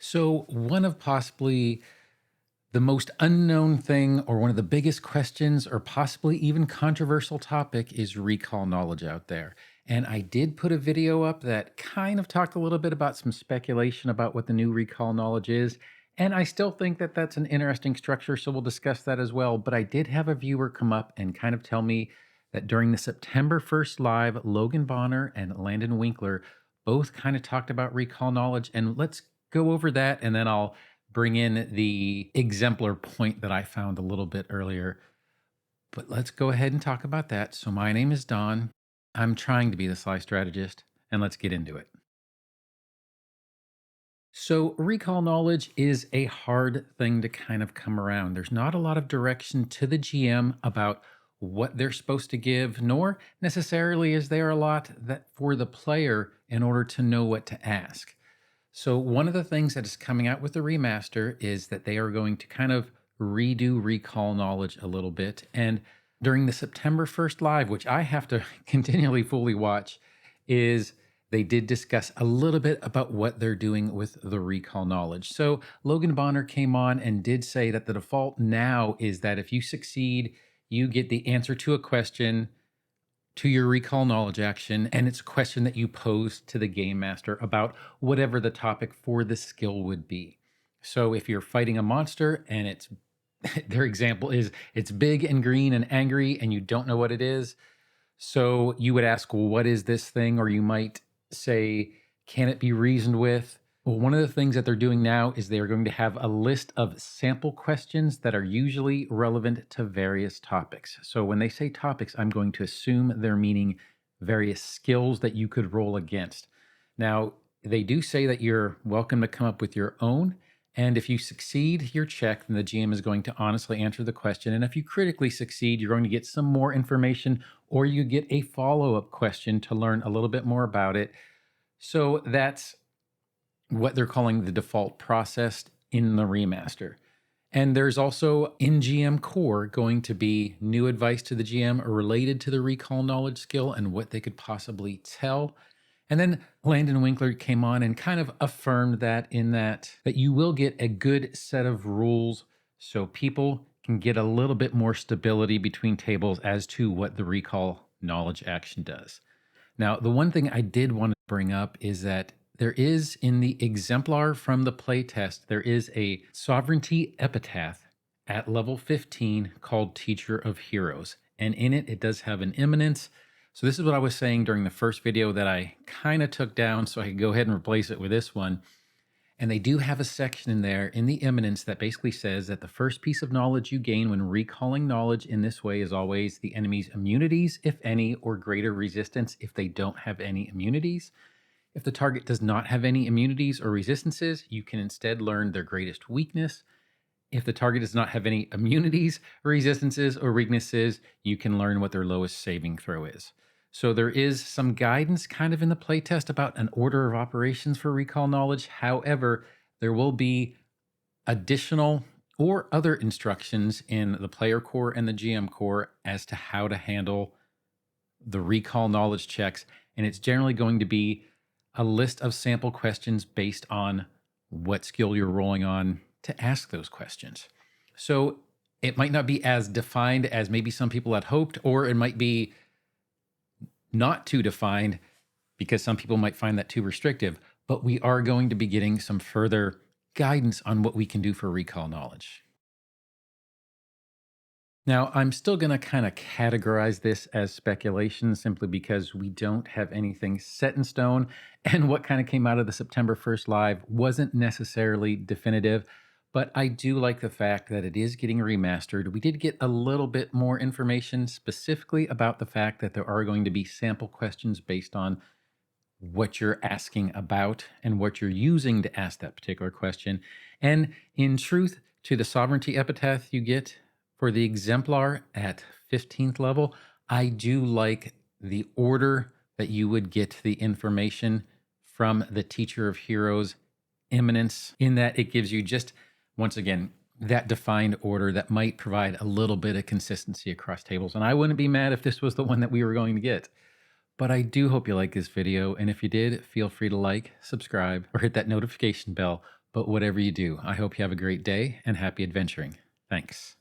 So, one of possibly the most unknown thing, or one of the biggest questions, or possibly even controversial topic is recall knowledge out there. And I did put a video up that kind of talked a little bit about some speculation about what the new recall knowledge is. And I still think that that's an interesting structure. So, we'll discuss that as well. But I did have a viewer come up and kind of tell me that during the September 1st live, Logan Bonner and Landon Winkler both kind of talked about recall knowledge. And let's go over that, and then I'll bring in the exemplar point that I found a little bit earlier. But let's go ahead and talk about that. So, my name is Don. I'm trying to be the Sly Strategist, and let's get into it. So, recall knowledge is a hard thing to kind of come around. There's not a lot of direction to the GM about what they're supposed to give, nor necessarily is there a lot that for the player in order to know what to ask. So, one of the things that is coming out with the remaster is that they are going to kind of redo recall knowledge a little bit. And during the September 1st live, which I have to continually fully watch, is they did discuss a little bit about what they're doing with the recall knowledge. So, Logan Bonner came on and did say that the default now is that if you succeed, you get the answer to a question to your recall knowledge action, and it's a question that you pose to the game master about whatever the topic for the skill would be. So if you're fighting a monster and it's their example is it's big and green and angry and you don't know what it is, so you would ask, well, what is this thing? Or you might say, can it be reasoned with? Well, one of the things that they're doing now is they're going to have a list of sample questions that are usually relevant to various topics. So when they say topics, I'm going to assume they're meaning various skills that you could roll against. Now, they do say that you're welcome to come up with your own. And if you succeed your check, then the GM is going to honestly answer the question. And if you critically succeed, you're going to get some more information, or you get a follow up question to learn a little bit more about it. So that's what they're calling the default process in the remaster. And there's also in GM Core going to be new advice to the GM related to the recall knowledge skill and what they could possibly tell. And then Landon Winkler came on and kind of affirmed that in that you will get a good set of rules so people can get a little bit more stability between tables as to what the recall knowledge action does. Now, the one thing I did want to bring up is that there is in the exemplar from the playtest, there is a sovereignty epithet at level 15 called Teacher of Heroes. And in it, it does have an eminence. So this is what I was saying during the first video that I kind of took down so I could go ahead and replace it with this one. And they do have a section in there in the eminence that basically says that the first piece of knowledge you gain when recalling knowledge in this way is always the enemy's immunities, if any, or greater resistance if they don't have any immunities. If the target does not have any immunities or resistances, you can instead learn their greatest weakness. If the target does not have any immunities, resistances, or weaknesses, you can learn what their lowest saving throw is. So there is some guidance kind of in the playtest about an order of operations for recall knowledge. However, there will be additional or other instructions in the player core and the GM core as to how to handle the recall knowledge checks. And it's generally going to be a list of sample questions based on what skill you're rolling on to ask those questions. So it might not be as defined as maybe some people had hoped, or it might be not too defined because some people might find that too restrictive, but we are going to be getting some further guidance on what we can do for recall knowledge. Now, I'm still going to kind of categorize this as speculation simply because we don't have anything set in stone. And what kind of came out of the September 1st live wasn't necessarily definitive. But I do like the fact that it is getting remastered. We did get a little bit more information specifically about the fact that there are going to be sample questions based on what you're asking about and what you're using to ask that particular question. And in truth, to the sovereignty epithet you get for the exemplar at 15th level, I do like the order that you would get the information from the Teacher of Heroes eminence, in that it gives you just, once again, that defined order that might provide a little bit of consistency across tables. And I wouldn't be mad if this was the one that we were going to get. But I do hope you like this video. And if you did, feel free to like, subscribe, or hit that notification bell But whatever you do, I hope you have a great day and happy adventuring. Thanks.